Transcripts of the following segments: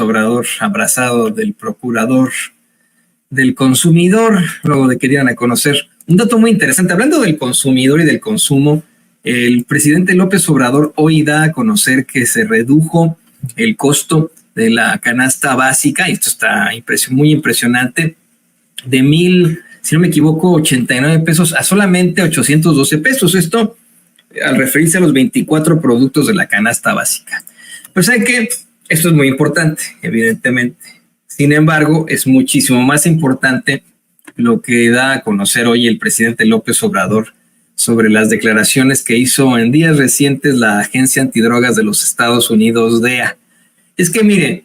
Obrador abrazado del procurador del consumidor, luego de que dieran a conocer un dato muy interesante. Hablando del consumidor y del consumo, el presidente López Obrador hoy da a conocer que se redujo el costo de la canasta básica, y esto está muy impresionante, de si no me equivoco, 89 pesos a solamente 812 pesos. Esto al referirse a los 24 productos de la canasta básica. Pues hay que, esto es muy importante, evidentemente. Sin embargo, es muchísimo más importante lo que da a conocer hoy el presidente López Obrador sobre las declaraciones que hizo en días recientes la Agencia Antidrogas de los Estados Unidos, DEA. Es que mire,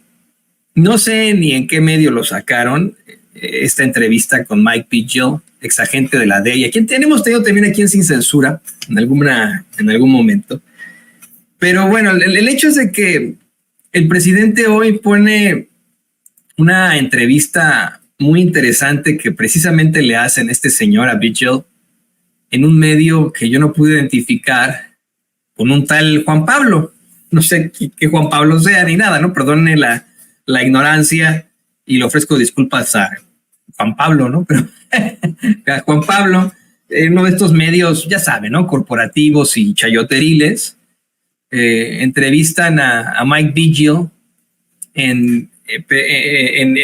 no sé ni en qué medio lo sacaron, esta entrevista con Mike Vigil, exagente de la DEA, quien hemos tenido también aquí en Sin Censura en algún momento. Pero bueno, el hecho es de que el presidente hoy pone una entrevista muy interesante que precisamente le hacen este señor a Vigil en un medio que yo no pude identificar, con un tal Juan Pablo. No sé qué Juan Pablo sea ni nada, ¿no? Perdone la ignorancia y le ofrezco disculpas a Juan Pablo, ¿no? Pero a Juan Pablo, uno de estos medios, ya saben, ¿no? Corporativos y chayoteriles, entrevistan a Mike Vigil en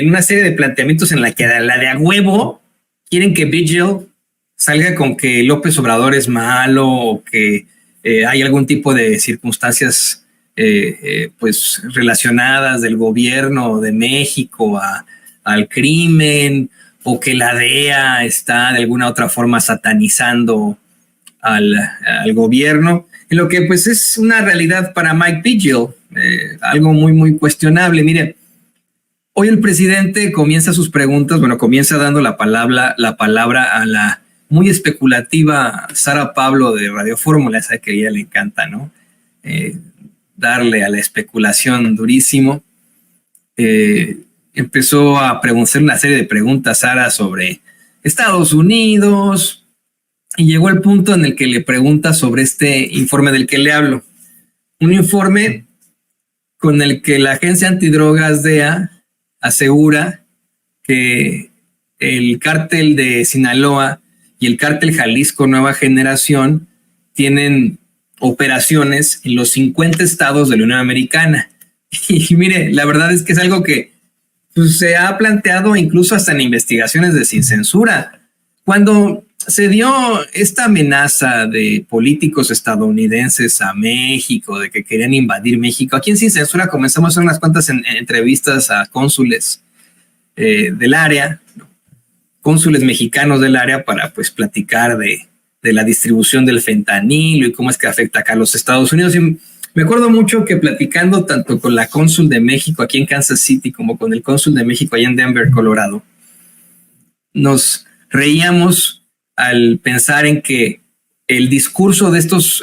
una serie de planteamientos en la que la de a huevo quieren que Vigil salga con que López Obrador es malo o que hay algún tipo de circunstancias pues relacionadas del gobierno de México al crimen, o que la DEA está de alguna otra forma satanizando al gobierno, en lo que pues es una realidad para Mike Vigil, algo muy, muy cuestionable. Mire, hoy el presidente comienza sus preguntas, comienza dando la palabra a la muy especulativa Sara Pablo de Radio Fórmula, sabe que a ella le encanta, ¿no? Darle a la especulación durísimo. Empezó a hacer una serie de preguntas, Sara, sobre Estados Unidos, y llegó al punto en el que le pregunta sobre este informe del que le hablo. Un informe con el que la Agencia Antidrogas DEA asegura que el cártel de Sinaloa y el cártel Jalisco Nueva Generación tienen operaciones en los 50 estados de la Unión Americana. Y mire, la verdad es que es algo que pues, se ha planteado incluso hasta en investigaciones de Sin Censura. Cuando se dio esta amenaza de políticos estadounidenses a México, de que querían invadir México, aquí en Sin Censura comenzamos a hacer unas cuantas entrevistas a cónsules del área, cónsules mexicanos del área, para pues platicar de la distribución del fentanilo y cómo es que afecta acá a los Estados Unidos. Y me acuerdo mucho que platicando tanto con la cónsul de México aquí en Kansas City como con el cónsul de México allá en Denver, Colorado, nos reíamos al pensar en que el discurso de estos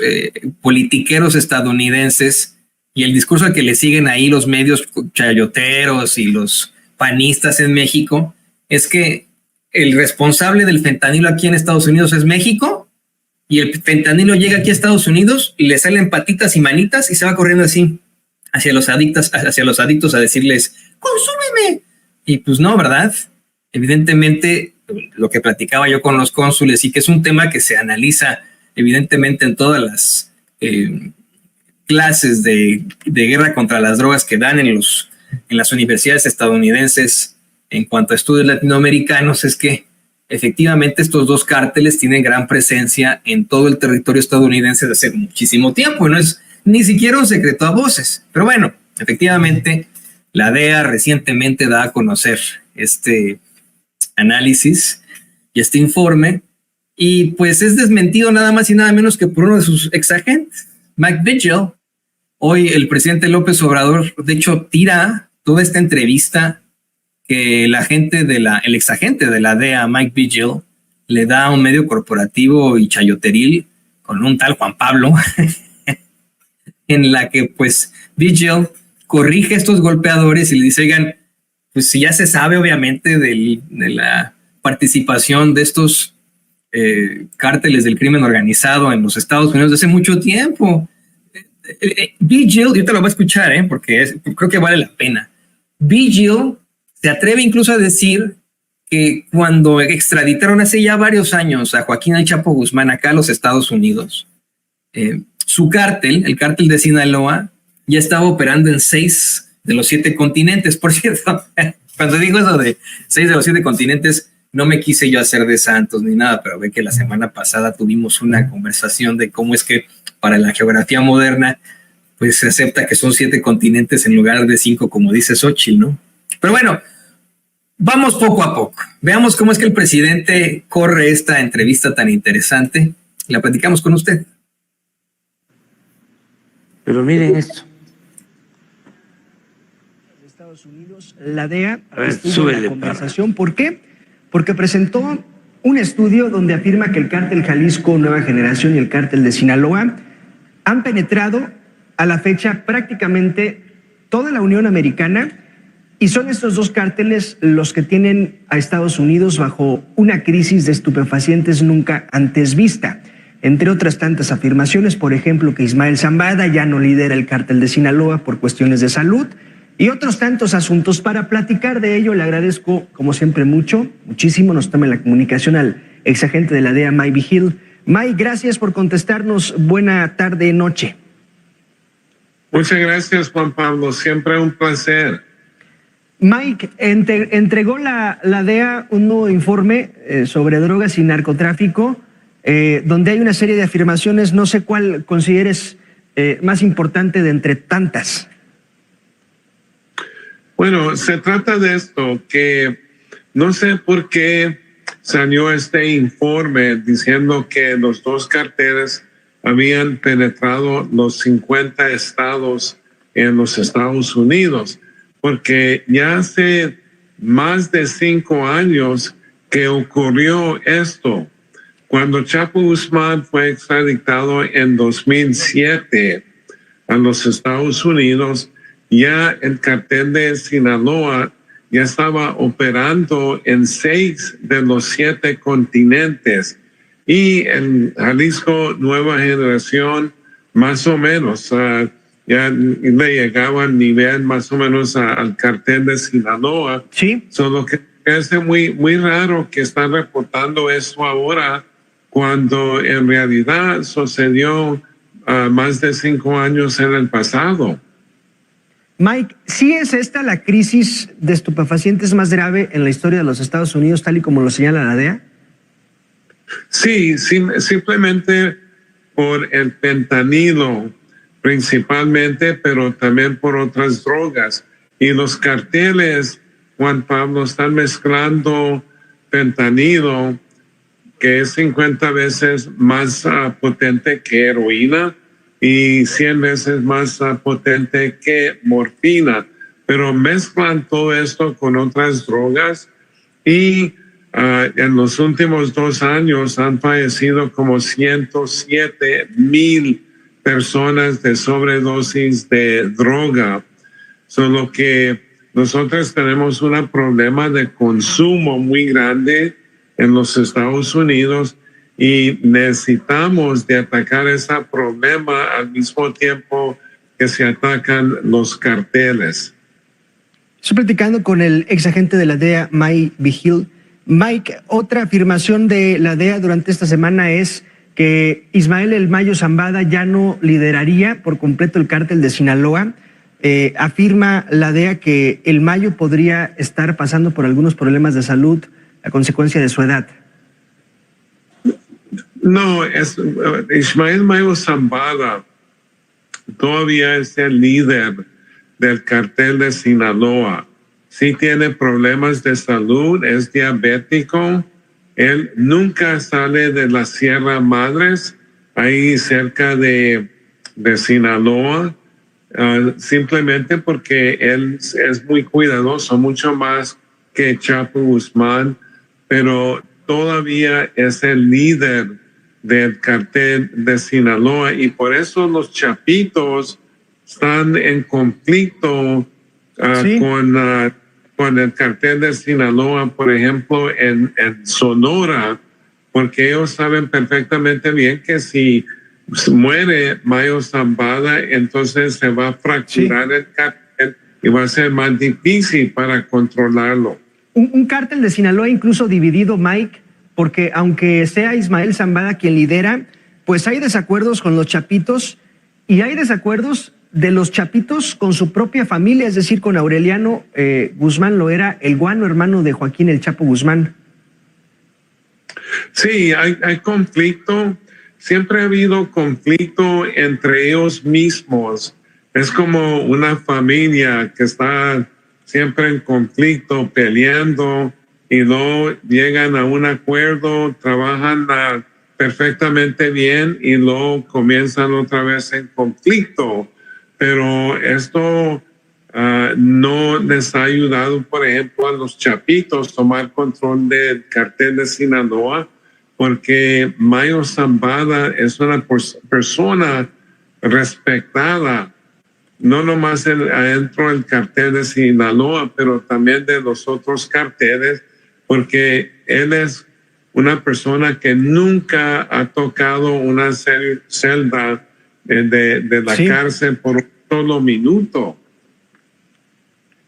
politiqueros estadounidenses y el discurso al que le siguen ahí los medios chayoteros y los panistas en México es que el responsable del fentanilo aquí en Estados Unidos es México, y el fentanilo llega aquí a Estados Unidos y le salen patitas y manitas y se va corriendo así hacia los adictos a decirles ¡consúmeme! Y pues no, ¿verdad? Evidentemente, lo que platicaba yo con los cónsules, y que es un tema que se analiza evidentemente en todas las clases de guerra contra las drogas que dan en las universidades estadounidenses en cuanto a estudios latinoamericanos, es que efectivamente estos dos cárteles tienen gran presencia en todo el territorio estadounidense desde hace muchísimo tiempo, y no es ni siquiera un secreto a voces. Pero bueno, efectivamente la DEA recientemente da a conocer este análisis y este informe, y pues es desmentido nada más y nada menos que por uno de sus exagentes, Mike Vigil. Hoy el presidente López Obrador, de hecho, tira toda esta entrevista que el exagente de la DEA, Mike Vigil, le da a un medio corporativo y chayoteril con un tal Juan Pablo, en la que pues Vigil corrige a estos golpeadores y le dice, oigan, pues si ya se sabe obviamente de la participación de estos cárteles del crimen organizado en los Estados Unidos desde hace mucho tiempo. Vigil, yo te lo voy a escuchar, porque creo que vale la pena. Vigil se atreve incluso a decir que cuando extraditaron hace ya varios años a Joaquín El Chapo Guzmán acá a los Estados Unidos, su cártel, el cártel de Sinaloa, ya estaba operando en 6 de los 7 continentes. Por cierto, cuando digo eso de 6 de los 7 continentes, no me quise yo hacer de santos ni nada, pero ve que la semana pasada tuvimos una conversación de cómo es que para la geografía moderna, pues se acepta que son 7 continentes en lugar de 5, como dice Xochitl, ¿no? Pero bueno, vamos poco a poco. Veamos cómo es que el presidente corre esta entrevista tan interesante. La platicamos con usted. Pero miren esto. Estados Unidos, la DEA estuvo en la conversación. ¿Por qué? Porque presentó un estudio donde afirma que el cártel Jalisco Nueva Generación y el cártel de Sinaloa han penetrado a la fecha prácticamente toda la Unión Americana, y son estos 2 cárteles los que tienen a Estados Unidos bajo una crisis de estupefacientes nunca antes vista. Entre otras tantas afirmaciones, por ejemplo, que Ismael Zambada ya no lidera el cártel de Sinaloa por cuestiones de salud, y otros tantos asuntos. Para platicar de ello, le agradezco, como siempre, muchísimo, nos tome la comunicación al exagente de la DEA, Mike Vigil. Mike, gracias por contestarnos. Buena tarde, noche. Muchas gracias, Juan Pablo. Siempre un placer. Mike, entregó la DEA un nuevo informe sobre drogas y narcotráfico, donde hay una serie de afirmaciones. No sé cuál consideres más importante de entre tantas. Bueno, se trata de esto, que no sé por qué salió este informe diciendo que los 2 carteles habían penetrado los 50 estados en los Estados Unidos, porque ya hace más de 5 años que ocurrió esto. Cuando Chapo Guzmán fue extraditado en 2007 a los Estados Unidos, ya el cartel de Sinaloa ya estaba operando en 6 de los 7 continentes, y en Jalisco Nueva Generación más o menos ya le llegaba al nivel más o menos al cartel de Sinaloa. Sí. Solo que es muy raro que están reportando esto ahora, cuando en realidad sucedió más de 5 años en el pasado. Mike, ¿sí es esta la crisis de estupefacientes más grave en la historia de los Estados Unidos, tal y como lo señala la DEA? Sí, simplemente por el fentanilo principalmente, pero también por otras drogas. Y los carteles, Juan Pablo, están mezclando fentanilo, que es 50 veces más potente que heroína y 100 veces más potente que morfina, pero mezclan todo esto con otras drogas, y en los últimos 2 años han fallecido como 107,000 personas de sobredosis de droga. Solo que nosotros tenemos un problema de consumo muy grande en los Estados Unidos, y necesitamos de atacar ese problema al mismo tiempo que se atacan los carteles. Estoy platicando con el exagente de la DEA, Mike Vigil. Mike, otra afirmación de la DEA durante esta semana es que Ismael El Mayo Zambada ya no lideraría por completo el cártel de Sinaloa. Afirma la DEA que El Mayo podría estar pasando por algunos problemas de salud a consecuencia de su edad. No, Ismael Mayo Zambada todavía es el líder del cartel de Sinaloa. Sí tiene problemas de salud, es diabético. Él nunca sale de la Sierra Madres, ahí cerca de Sinaloa, simplemente porque él es muy cuidadoso, mucho más que Chapo Guzmán, pero todavía es el líder del cartel de Sinaloa, y por eso los chapitos están en conflicto ¿Sí? con el cartel de Sinaloa, por ejemplo, en Sonora, porque ellos saben perfectamente bien que si muere Mayo Zambada, entonces se va a fracturar el cartel, y va a ser más difícil para controlarlo. Un cártel de Sinaloa incluso dividido, Mike, porque aunque sea Ismael Zambada quien lidera, pues hay desacuerdos con los chapitos y hay desacuerdos de los chapitos con su propia familia, es decir, con Aureliano Guzmán Loera, el guano hermano de Joaquín El Chapo Guzmán. Sí, hay conflicto. Siempre ha habido conflicto entre ellos mismos. Es como una familia que está siempre en conflicto, peleando, y luego llegan a un acuerdo, trabajan perfectamente bien y luego comienzan otra vez en conflicto. Pero esto no les ha ayudado, por ejemplo, a los chapitos tomar control del cartel de Sinaloa, porque Mayo Zambada es una persona respetada, no nomás adentro del cartel de Sinaloa, pero también de los otros carteles, porque él es una persona que nunca ha tocado una celda de la cárcel por un solo minuto.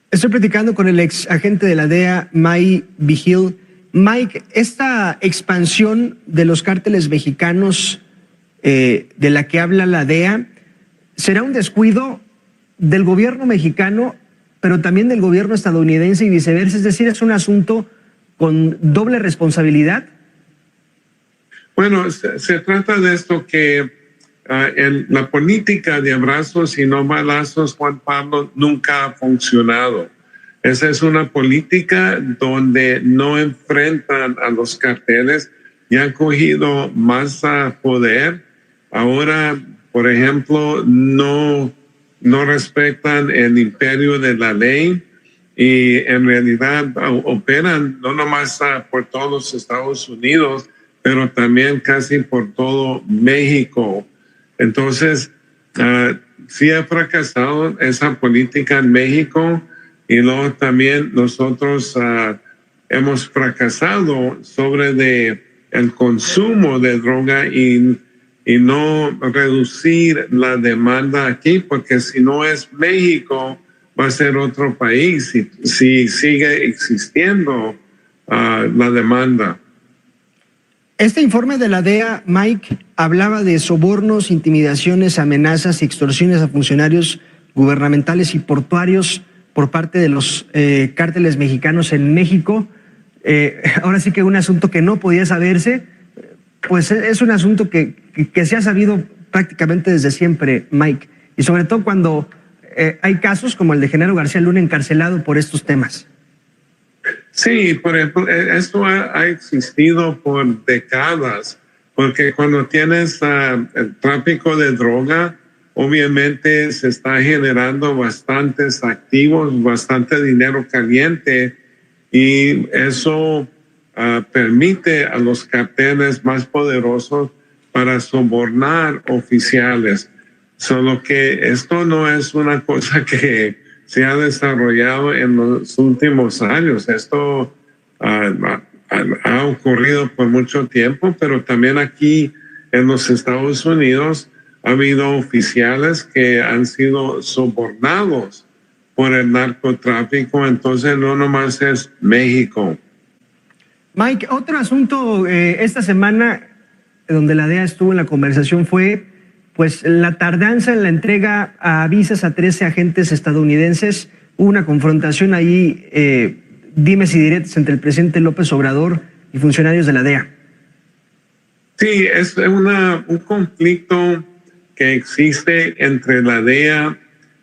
Estoy platicando con el ex agente de la DEA, Mike Vigil. Mike, esta expansión de los cárteles mexicanos de la que habla la DEA, ¿será un descuido del gobierno mexicano, pero también del gobierno estadounidense y viceversa? Es decir, ¿es un asunto con doble responsabilidad? Bueno, se trata de esto que la política de abrazos y no balazos, Juan Pablo, nunca ha funcionado. Esa es una política donde no enfrentan a los carteles y han cogido más poder. Ahora, por ejemplo, no respetan el imperio de la ley y en realidad operan no nomás por todos los Estados Unidos, pero también casi por todo México. Entonces, sí ha fracasado esa política en México. Y luego también nosotros hemos fracasado sobre el consumo de droga y no reducir la demanda aquí, porque si no es México, va a ser otro país si sigue existiendo la demanda. Este informe de la DEA, Mike, hablaba de sobornos, intimidaciones, amenazas y extorsiones a funcionarios gubernamentales y portuarios por parte de los cárteles mexicanos en México. Ahora sí que un asunto que no podía saberse, pues es un asunto que se ha sabido prácticamente desde siempre, Mike, y sobre todo cuando hay casos como el de Genaro García Luna encarcelado por estos temas. Sí, por ejemplo, esto ha existido por décadas, porque cuando tienes el tráfico de droga, obviamente se está generando bastantes activos, bastante dinero caliente, y eso permite a los carteles más poderosos para sobornar oficiales. Solo que esto no es una cosa que se ha desarrollado en los últimos años. Esto ha ocurrido por mucho tiempo, pero también aquí en los Estados Unidos ha habido oficiales que han sido sobornados por el narcotráfico. Entonces no nomás es México. Mike, otro asunto esta semana donde la DEA estuvo en la conversación fue pues la tardanza en la entrega a visas a 13 agentes estadounidenses. Hubo una confrontación ahí, dimes y diretes entre el presidente López Obrador y funcionarios de la DEA. Sí, es un conflicto que existe entre la DEA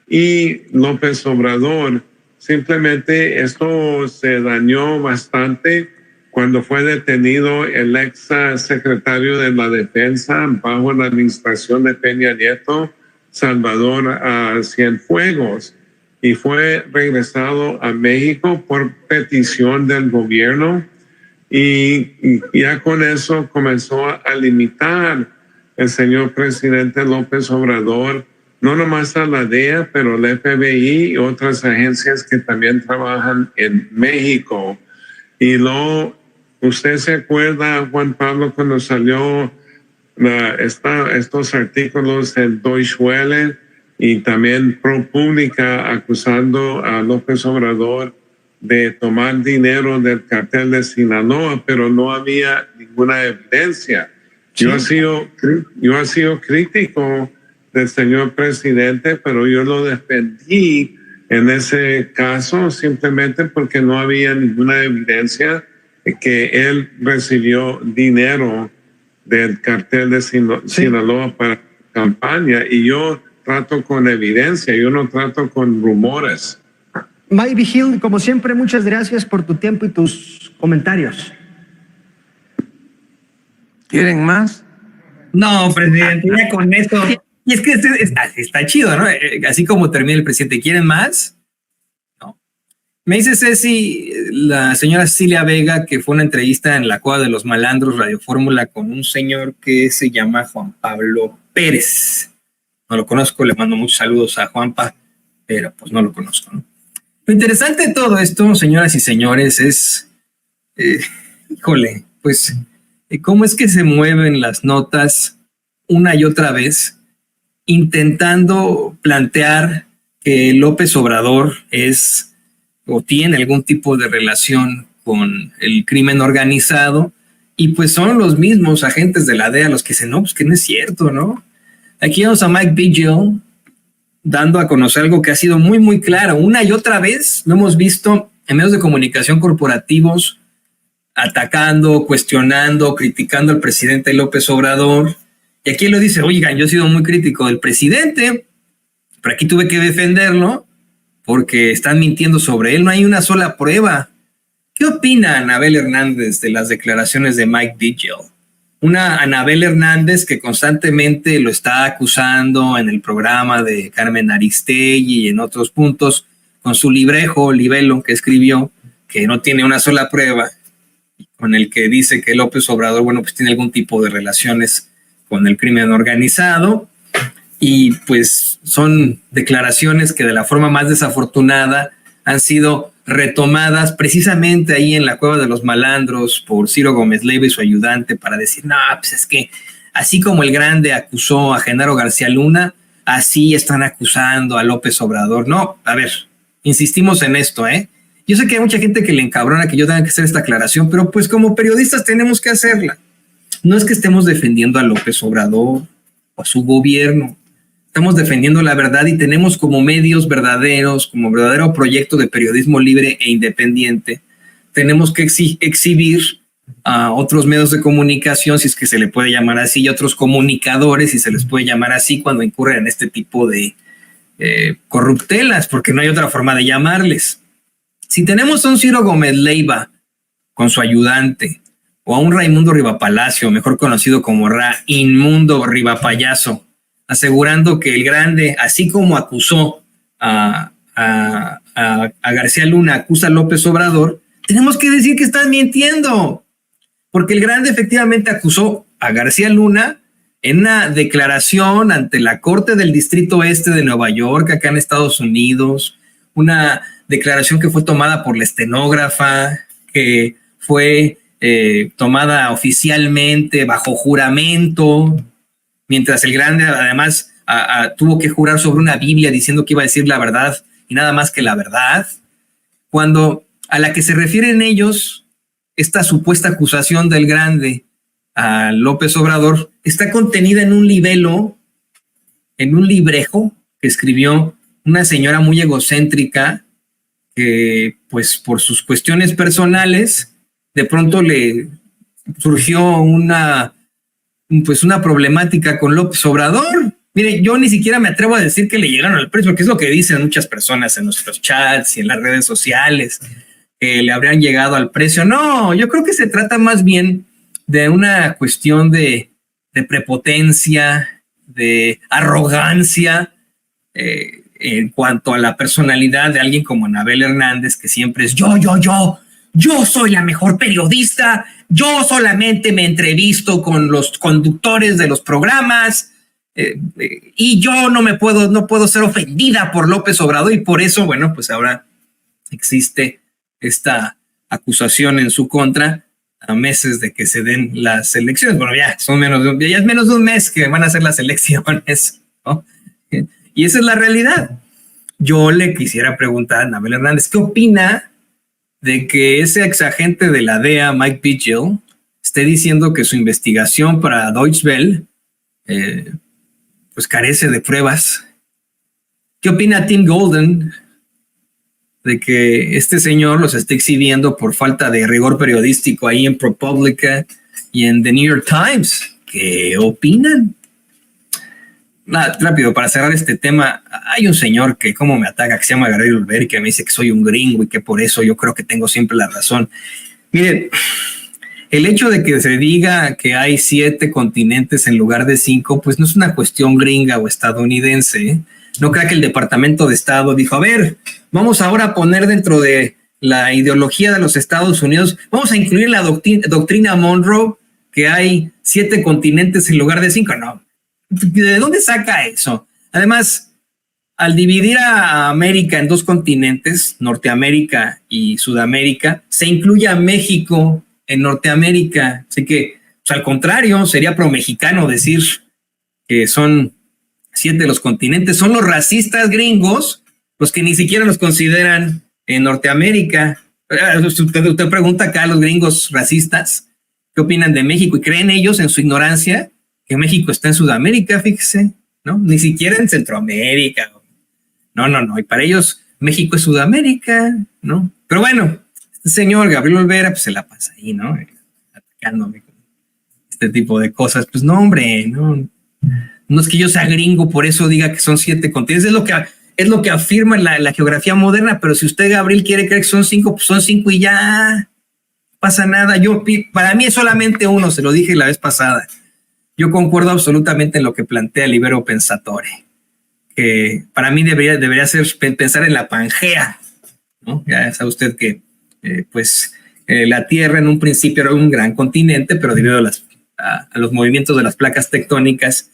y López Obrador. Simplemente esto se dañó bastante cuando fue detenido el ex secretario de la Defensa bajo la administración de Peña Nieto, Salvador Cienfuegos, y fue regresado a México por petición del gobierno, y ya con eso comenzó a limitar el señor presidente López Obrador, no nomás a la DEA, pero el FBI y otras agencias que también trabajan en México. Y usted se acuerda, Juan Pablo, cuando salió estos artículos en Deutsche Welle y también ProPublica acusando a López Obrador de tomar dinero del cartel de Sinaloa, pero no había ninguna evidencia. Yo he sido crítico del señor presidente, pero yo lo defendí en ese caso simplemente porque no había ninguna evidencia de que él recibió dinero del cartel de Sinaloa para campaña, y yo trato con evidencia, yo no trato con rumores. Mike Vigil, como siempre, muchas gracias por tu tiempo y tus comentarios. ¿Quieren más? No, presidente, ya con esto. Y es que está chido, ¿no? Así como termina el presidente, ¿quieren más? No. Me dice Ceci, la señora Cecilia Vega, que fue una entrevista en la Cueva de los Malandros, Radio Fórmula, con un señor que se llama Juan Pablo Pérez. No lo conozco, le mando muchos saludos a Juanpa, pero pues no lo conozco, ¿no? Lo interesante de todo esto, señoras y señores, es, híjole, pues, cómo es que se mueven las notas una y otra vez, intentando plantear que López Obrador es o tiene algún tipo de relación con el crimen organizado, y pues son los mismos agentes de la DEA los que dicen, no, pues que no es cierto, ¿no? Aquí vemos a Mike Vigil dando a conocer algo que ha sido muy, muy claro. Una y otra vez lo hemos visto en medios de comunicación corporativos atacando, cuestionando, criticando al presidente López Obrador. Y aquí lo dice, oigan, yo he sido muy crítico del presidente, pero aquí tuve que defenderlo porque están mintiendo sobre él. No hay una sola prueba. ¿Qué opina Anabel Hernández de las declaraciones de Mike Vigil? Una Anabel Hernández que constantemente lo está acusando en el programa de Carmen Aristegui y en otros puntos con su librejo, libelo, que escribió, que no tiene una sola prueba, con el que dice que López Obrador, bueno, pues tiene algún tipo de relaciones con el crimen organizado, y pues son declaraciones que de la forma más desafortunada han sido retomadas precisamente ahí en la Cueva de los Malandros por Ciro Gómez Leiva y su ayudante para decir, no, pues es que así como el Grande acusó a Genaro García Luna, así están acusando a López Obrador. No, a ver, insistimos en esto, ¿eh? Yo sé que hay mucha gente que le encabrona que yo tenga que hacer esta aclaración, pero pues como periodistas tenemos que hacerla. No es que estemos defendiendo a López Obrador o a su gobierno. Estamos defendiendo la verdad y tenemos como medios verdaderos, como verdadero proyecto de periodismo libre e independiente, tenemos que exhibir a otros medios de comunicación, si es que se le puede llamar así, y otros comunicadores, si se les puede llamar así, cuando incurren en este tipo de corruptelas, porque no hay otra forma de llamarles. Si tenemos a un Ciro Gómez Leiva con su ayudante, o a un Raimundo Rivapalacio, mejor conocido como Inmundo Rivapayaso, asegurando que el Grande, así como acusó a García Luna, acusa a López Obrador, tenemos que decir que están mintiendo, porque el Grande efectivamente acusó a García Luna en una declaración ante la Corte del Distrito Este de Nueva York, acá en Estados Unidos, una declaración que fue tomada por la estenógrafa, que fue tomada oficialmente bajo juramento, mientras el Grande además tuvo que jurar sobre una Biblia diciendo que iba a decir la verdad y nada más que la verdad, cuando a la que se refieren ellos, esta supuesta acusación del Grande a López Obrador, está contenida en un libelo, en un librejo que escribió una señora muy egocéntrica que, pues por sus cuestiones personales, de pronto le surgió una problemática con López Obrador. Mire, yo ni siquiera me atrevo a decir que le llegaron al precio, que es lo que dicen muchas personas en nuestros chats y en las redes sociales, que le habrían llegado al precio. No, yo creo que se trata más bien de una cuestión de prepotencia, de arrogancia, en cuanto a la personalidad de alguien como Anabel Hernández, que siempre es yo soy la mejor periodista, yo solamente me entrevisto con los conductores de los programas, y yo no puedo ser ofendida por López Obrador, y por eso, bueno, pues ahora existe esta acusación en su contra a meses de que se den las elecciones. Bueno, ya es menos de un mes que van a ser las elecciones, ¿no? Y esa es la realidad. Yo le quisiera preguntar a Anabel Hernández, ¿qué opina de que ese exagente de la DEA, Mike Vigil, esté diciendo que su investigación para Deutsche Welle pues carece de pruebas? ¿Qué opina Tim Golden de que este señor los esté exhibiendo por falta de rigor periodístico ahí en ProPublica y en The New York Times? ¿Qué opinan? Nada, rápido, para cerrar este tema, hay un señor que como me ataca, que se llama Gabriel Olvera, y que me dice que soy un gringo y que por eso yo creo que tengo siempre la razón. Miren, el hecho de que se diga que hay 7 continentes en lugar de 5, pues no es una cuestión gringa o estadounidense, ¿eh? No crea que el Departamento de Estado dijo, a ver, vamos ahora a poner dentro de la ideología de los Estados Unidos, vamos a incluir la doctrina Monroe, que hay 7 continentes en lugar de 5. No. ¿De dónde saca eso? Además, al dividir a América en 2 continentes, Norteamérica y Sudamérica, se incluye a México en Norteamérica. Así que, pues, al contrario, sería pro-mexicano decir que son 7 los continentes. Son los racistas gringos los que ni siquiera los consideran en Norteamérica. Usted pregunta acá a los gringos racistas qué opinan de México y creen ellos en su ignorancia que México está en Sudamérica, fíjese, ¿no? Ni siquiera en Centroamérica. No. Y para ellos México es Sudamérica, ¿no? Pero bueno, este señor Gabriel Olvera pues se la pasa ahí, ¿no? Atacándome con este tipo de cosas. Pues no, hombre, no es que yo sea gringo, por eso diga que son 7 continentes. Es lo que afirma la geografía moderna, pero si usted, Gabriel, quiere creer que son 5, pues son 5 y ya. No pasa nada. Para mí es solamente uno, se lo dije la vez pasada. Yo concuerdo absolutamente en lo que plantea Libero Pensatore, que para mí debería ser pensar en la Pangea, ¿no? Ya sabe usted que la Tierra en un principio era un gran continente, pero debido a los movimientos de las placas tectónicas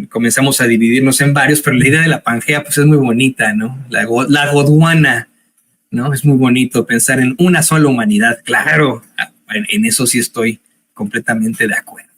comenzamos a dividirnos en varios, pero la idea de la Pangea pues es muy bonita, ¿no? La Gondwana, ¿no? Es muy bonito pensar en una sola humanidad. Claro, en eso sí estoy completamente de acuerdo.